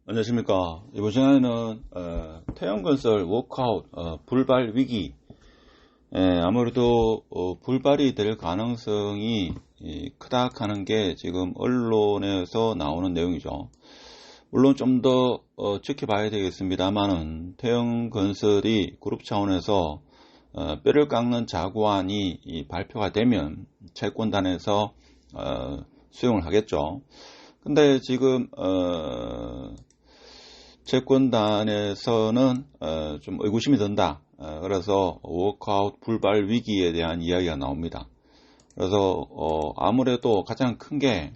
안녕하십니까. 이번 시간에는 태형건설 워크아웃 불발 위기, 아무래도 불발이 될 가능성이 크다 하는 게 지금 언론에서 나오는 내용이죠. 물론 좀 더 지켜봐야 되겠습니다만은 태형건설이 그룹 차원에서 뼈를 깎는 자구안이 발표가 되면 채권단에서 수용을 하겠죠. 근데 지금 채권단에서는 좀 의구심이 든다. 그래서 워크아웃 불발 위기에 대한 이야기가 나옵니다. 그래서 아무래도 가장 큰 게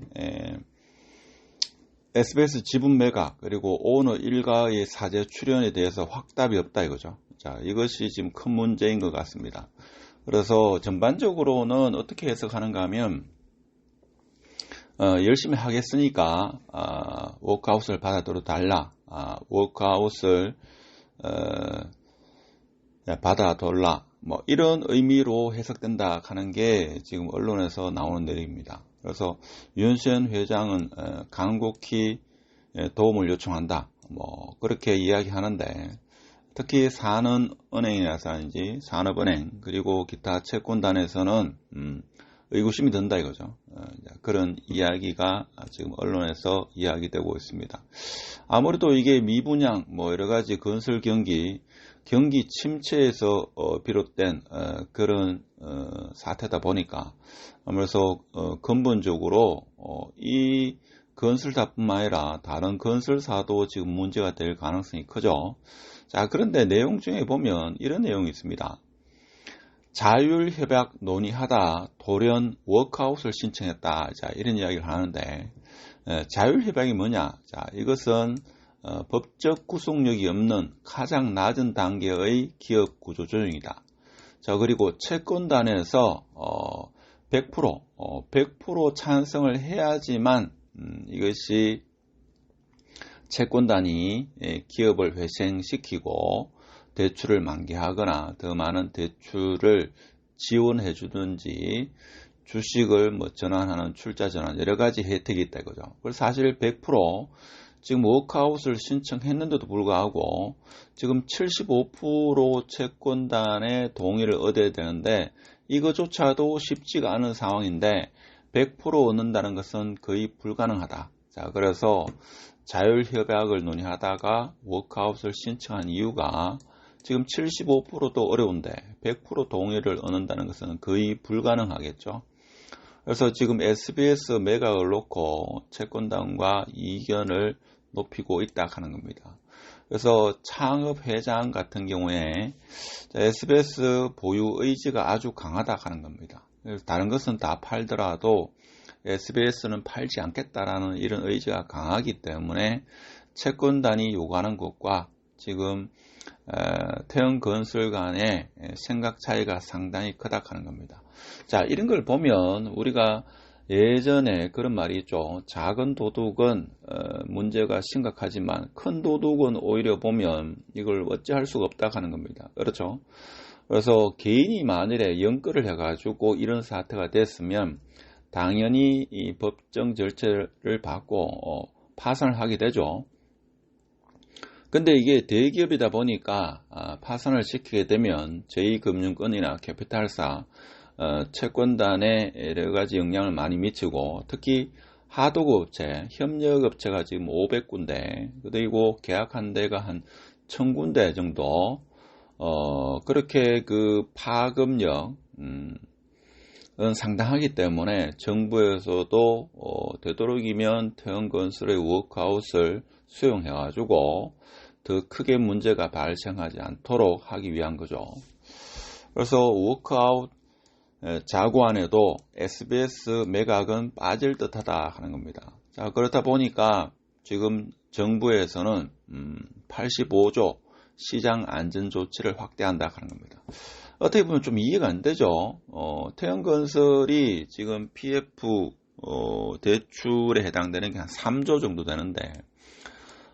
SBS 지분 매각 그리고 오너 일가의 사재 출연에 대해서 확답이 없다 이거죠. 자, 이것이 지금 큰 문제인 것 같습니다. 그래서 전반적으로는 어떻게 해석하는가 하면 열심히 하겠으니까 워크아웃을 받아들여 달라. 워크아웃을 받아달라. 뭐 이런 의미로 해석된다 하는 게 지금 언론에서 나오는 내용입니다. 그래서 윤세현 회장은 간곡히 도움을 요청한다. 뭐 그렇게 이야기하는데 특히 산업은행이라든지 산업은행 그리고 기타 채권단에서는 의구심이 든다 이거죠. 그런 이야기가 지금 언론에서 이야기되고 있습니다. 아무래도 이게 미분양, 뭐 여러 가지 건설 경기 침체에서 비롯된 그런 사태다 보니까 아무래도 근본적으로 이 건설사뿐만 아니라 다른 건설사도 지금 문제가 될 가능성이 크죠. 자, 그런데 내용 중에 보면 이런 내용이 있습니다. 자율협약 논의하다 돌연 워크아웃을 신청했다. 자, 이런 이야기를 하는데 자율협약이 뭐냐? 자, 이것은 법적 구속력이 없는 가장 낮은 단계의 기업 구조 조정이다. 자, 그리고 채권단에서 100% 찬성을 해야지만 이것이 채권단이 기업을 회생시키고 대출을 만기하거나 더 많은 대출을 지원해 주든지 주식을 뭐 전환하는 출자 전환 여러 가지 혜택이 있다 이거죠. 그래서 사실 100% 지금 워크아웃을 신청했는데도 불구하고 지금 75% 채권단의 동의를 얻어야 되는데 이거조차도 쉽지가 않은 상황인데 100% 얻는다는 것은 거의 불가능하다. 자, 그래서 자율협약을 논의하다가 워크아웃을 신청한 이유가 지금 75%도 어려운데 100% 동의를 얻는다는 것은 거의 불가능하겠죠. 그래서 지금 SBS 매각을 놓고 채권단과 이견을 높이고 있다 하는 겁니다. 그래서 창업회장 같은 경우에 SBS 보유 의지가 아주 강하다 하는 겁니다. 다른 것은 다 팔더라도 SBS는 팔지 않겠다라는 이런 의지가 강하기 때문에 채권단이 요구하는 것과 지금 태형건설 간의 생각 차이가 상당히 크다 하는 겁니다. 자, 이런 걸 보면 우리가 예전에 그런 말이 있죠. 작은 도둑은 문제가 심각하지만 큰 도둑은 오히려 보면 이걸 어찌할 수가 없다 하는 겁니다. 그렇죠? 그래서 개인이 만일에 연끌을 해가지고 이런 사태가 됐으면 당연히 이 법정 절차를 받고 파산을 하게 되죠. 근데 이게 대기업이다 보니까 파산을 시키게 되면 제2금융권이나 캐피탈사, 채권단에 여러 가지 영향을 많이 미치고 특히 하도급 업체, 협력업체가 지금 500군데 그리고 계약한 데가 한 1000군데 정도 그렇게 그 파급력 은 상당하기 때문에 정부에서도 되도록이면 태형건설의 워크아웃을 수용해가지고 더 크게 문제가 발생하지 않도록 하기 위한 거죠. 그래서 워크아웃 자구안에도 SBS 매각은 빠질 듯하다 하는 겁니다. 자, 그렇다 보니까 지금 정부에서는 85조 시장 안전 조치를 확대한다 하는 겁니다. 어떻게 보면 좀 이해가 안 되죠. 태형건설이 지금 PF 대출에 해당되는 게 한 3조 정도 되는데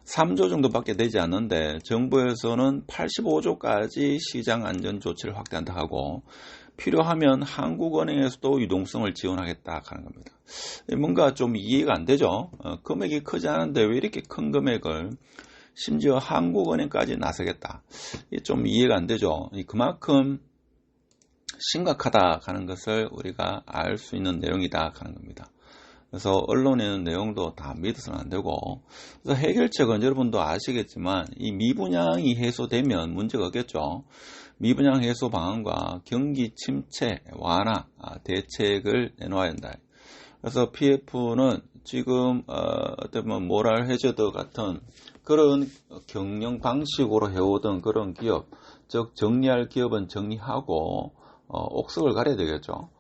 3조 정도밖에 되지 않는데 정부에서는 85조까지 시장 안전 조치를 확대한다 하고 필요하면 한국은행에서도 유동성을 지원하겠다 하는 겁니다. 뭔가 좀 이해가 안 되죠. 금액이 크지 않은데 왜 이렇게 큰 금액을 심지어 한국은행까지 나서겠다. 이게 좀 이해가 안 되죠. 그만큼 심각하다 하는 것을 우리가 알 수 있는 내용이다 하는 겁니다. 그래서 언론에는 내용도 다 믿어서는 안 되고, 그래서 해결책은 여러분도 아시겠지만 이 미분양이 해소되면 문제가 없겠죠. 미분양 해소 방안과 경기 침체 완화 대책을 내놓아야 한다. 그래서 PF는 지금 어떻게 보면 모랄 해저드 같은 그런 경영 방식으로 해오던 그런 기업, 즉 정리할 기업은 정리하고 옥석을 가려야 되겠죠.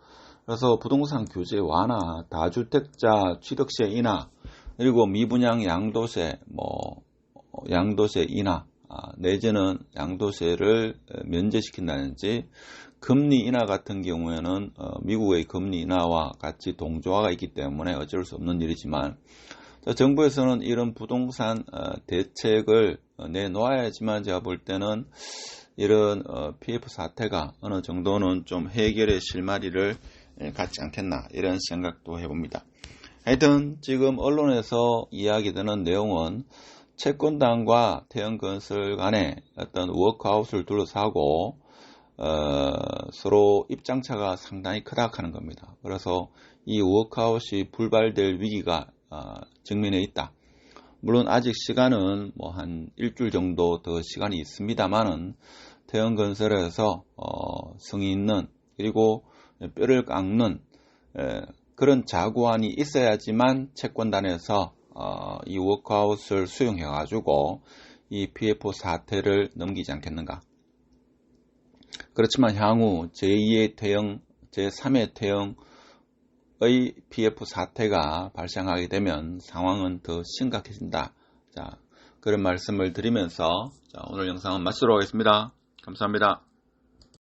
그래서 부동산 규제 완화, 다주택자 취득세 인하, 그리고 미분양 양도세, 양도세 인하, 내지는 양도세를 면제시킨다든지, 금리 인하 같은 경우에는 미국의 금리 인하와 같이 동조화가 있기 때문에 어쩔 수 없는 일이지만, 정부에서는 이런 부동산 대책을 내놓아야지만 제가 볼 때는 이런 PF 사태가 어느 정도는 좀 해결의 실마리를 갖지 않겠나 이런 생각도 해봅니다. 하여튼 지금 언론에서 이야기되는 내용은 채권단과 태형건설 간의 어떤 워크아웃을 둘러싸고 서로 입장차가 상당히 크다 하는 겁니다. 그래서 이 워크아웃이 불발될 위기가 직면해 있다. 물론 아직 시간은 한 일주일 정도 더 시간이 있습니다만은 태형건설에서 성의 있는 그리고 뼈를 깎는 그런 자구안이 있어야지만 채권단에서 이 워크아웃을 수용해가지고 이 PF 사태를 넘기지 않겠는가. 그렇지만 향후 제2의 태형, 제3의 태형의 PF 사태가 발생하게 되면 상황은 더 심각해진다. 자, 그런 말씀을 드리면서 오늘 영상은 마치도록 하겠습니다. 감사합니다.